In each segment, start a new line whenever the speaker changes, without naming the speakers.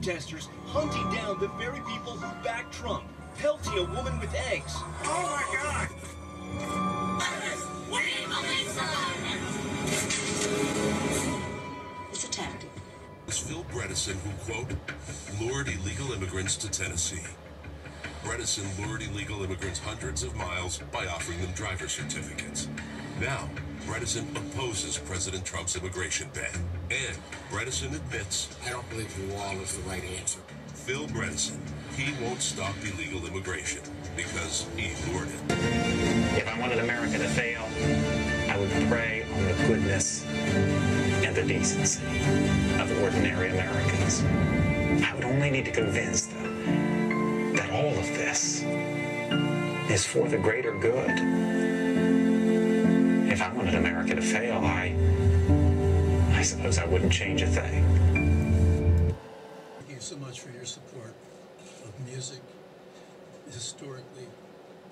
protesters hunting down the very people who backed Trump, pelting a woman with eggs.
Oh my God!
It's a tactic.
It's Phil Bredesen who, quote, lured illegal immigrants to Tennessee. Bredesen lured illegal immigrants hundreds of miles by offering them driver's certificates. Now, Bredesen opposes President Trump's immigration ban. And Bredesen admits,
I don't believe the wall is the right answer.
Phil Bredesen, he won't stop illegal immigration because he lured it.
If I wanted America to fail, I would prey on the goodness and the decency of ordinary Americans. I would only need to convince them that all of this is for the greater good. If I wanted America to fail, I suppose I wouldn't change a thing.
Thank you so much for your support of music. Historically,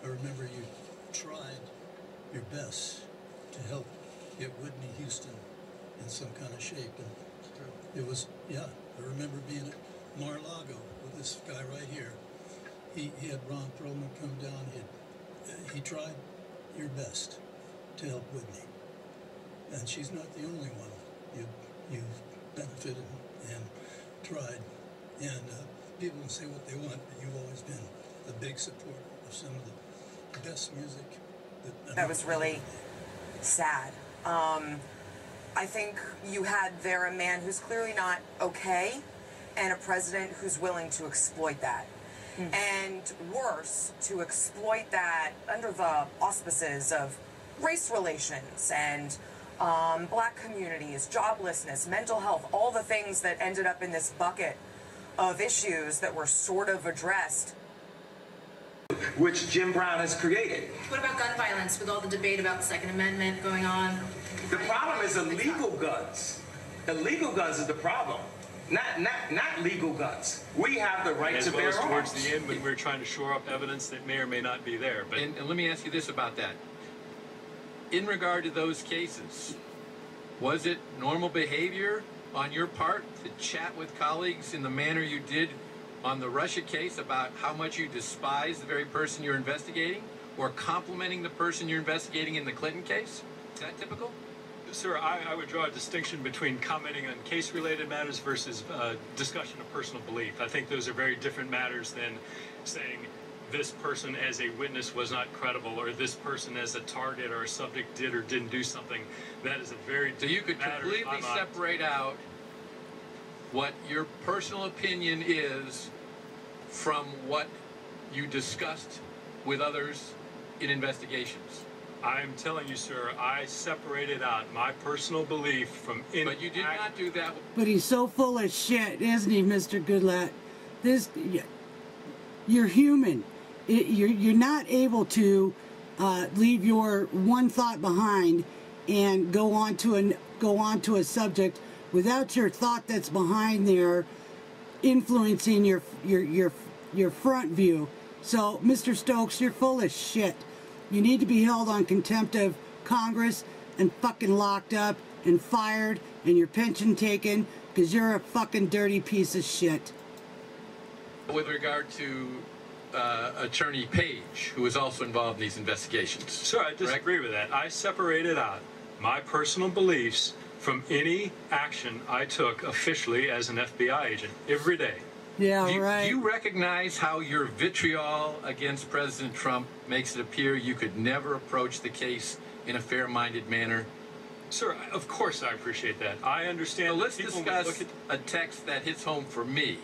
I remember you tried your best to help get Whitney Houston in some kind of shape. And it was, yeah, I remember being at Mar-a-Lago with this guy right here. He had Ron Perlman come down. He tried your best to help Whitney. And she's not the only one. You've benefited and tried. And people can say what they want, but you've always been a big supporter of some of the best music.
That was really sad. I think you had there a man who's clearly not okay and a president who's willing to exploit that. And worse, to exploit that under the auspices of race relations and black communities, joblessness, mental health, all the things that ended up in this bucket of issues that were sort of addressed.
Which Jim Brown has created.
What about gun violence with all the debate about the Second Amendment going on?
The problem is illegal guns. Illegal guns is the problem. Not legal guns. We have the right to bear arms.
As well as towards the end when we're trying to shore up evidence that may or may not be there. But
and let me ask you this about that. In regard to those cases, was it normal behavior on your part to chat with colleagues in the manner you did on the Russia case about how much you despise the very person you're investigating, or complimenting the person you're investigating in the Clinton case? Is that typical?
Sir, I would draw a distinction between commenting on case-related matters versus discussion of personal belief. I think those are very different matters than saying this person as a witness was not credible, or this person as a target or a subject did or didn't do something. That is a very different matter.
So you could completely separate out what your personal opinion is from what you discussed with others in investigations.
I'm telling you, sir, I separated out my personal belief from any...
But you did not do that.
But he's so full of shit, isn't he, Mr. Goodlatte? You're human. You're not able to leave your one thought behind and go on to a subject without your thought that's behind there influencing your front view. So, Mr. Stokes, you're full of shit. You need to be held on contempt of Congress and fucking locked up and fired and your pension taken because you're a fucking dirty piece of shit.
With regard to Attorney Page, who was also involved in these investigations.
Sir, I disagree with that. I separated out my personal beliefs from any action I took officially as an FBI agent every day.
Yeah,
right.
Do
you recognize how your vitriol against President Trump makes it appear you could never approach the case in a fair-minded manner?
Sir, of course I appreciate that. I understand.
So let's discuss a text that hits home for me.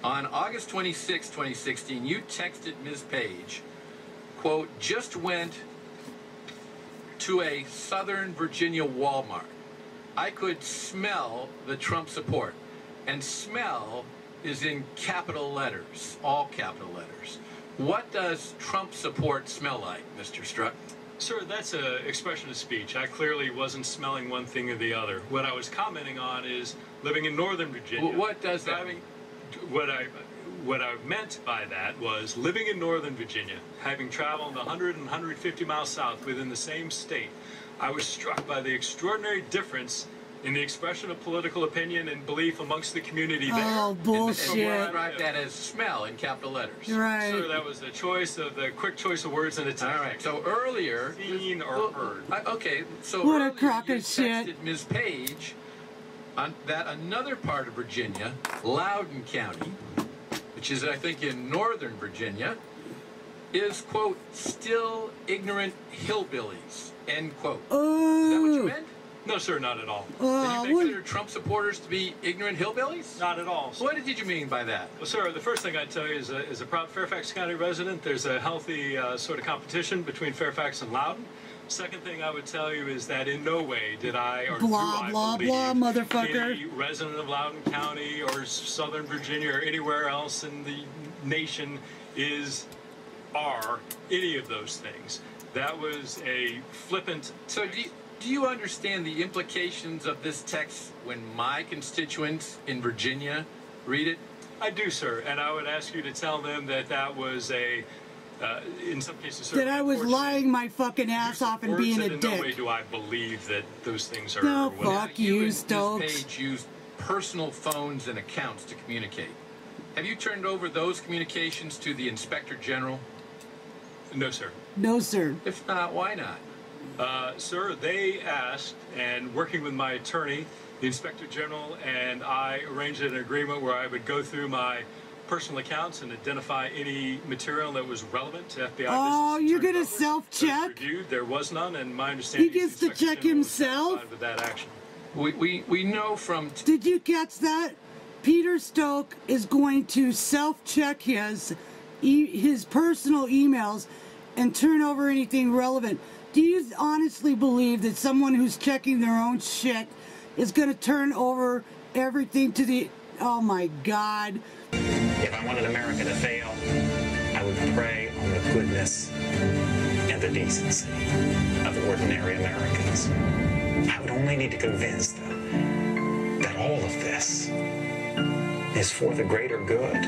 On August 26, 2016, you texted Ms. Page, quote, just went to a Southern Virginia Walmart. I could smell the Trump support. And smell is in capital letters, all capital letters. What does Trump support smell like, Mr. Strzok?
Sir, that's an expression of speech. I clearly wasn't smelling one thing or the other. What I was commenting on is living in Northern Virginia.
Well, what does that mean?
What I meant by that was living in Northern Virginia, having traveled 100 and 150 miles south within the same state, I was struck by the extraordinary difference in the expression of political opinion and belief amongst the community there.
Oh, bullshit.
And describe that as smell in capital letters.
Right.
Sir, that was the quick choice of words in a text.
All right. So earlier,
seen or heard.
Okay. So
What a
earlier
crock
you
of shit.
texted Ms. Page that another part of Virginia, Loudoun County, which is I think in northern Virginia, is quote still ignorant hillbillies. End quote. Is that what you meant?
No, sir, not at all.
Did you consider Trump supporters to be ignorant hillbillies?
Not at all. Sir.
What did you mean by that?
Well, sir, the first thing I'd tell you is, as a proud Fairfax County resident, there's a healthy sort of competition between Fairfax and Loudoun. Second thing I would tell you is that in no way did I or
blah,
do I
blah,
believe
blah, motherfucker.
any resident of Loudoun County or Southern Virginia or anywhere else in the nation are any of those things. That was a flippant.
So do you understand the implications of this text when my constituents in Virginia read it?
I do, sir, and I would ask you to tell them that that was in some cases,
that I was lying my fucking ass off and being a
in
dick.
no way do I believe that those things are.
No,
whatever.
fuck you,
Ms.
Stokes.
Page used personal phones and accounts to communicate. Have you turned over those communications to the Inspector General?
No, sir.
No, sir.
If not, why not?
Sir, they asked, and working with my attorney, the Inspector General, and I arranged an agreement where I would go through my personal accounts and identify any material that was relevant to FBI.
Oh, you're gonna self-check?
There was none, and my understanding
He gets to check himself?
with that action.
We know from...
Did you catch that? Peter Strzok is going to self-check his personal emails and turn over anything relevant. Do you honestly believe that someone who's checking their own shit is going to turn over everything to the... Oh, my God.
If I wanted America to fail, I would prey on the goodness and the decency of ordinary Americans. I would only need to convince them that all of this is for the greater good.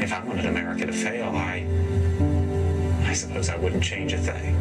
If I wanted America to fail, I suppose I wouldn't change a thing.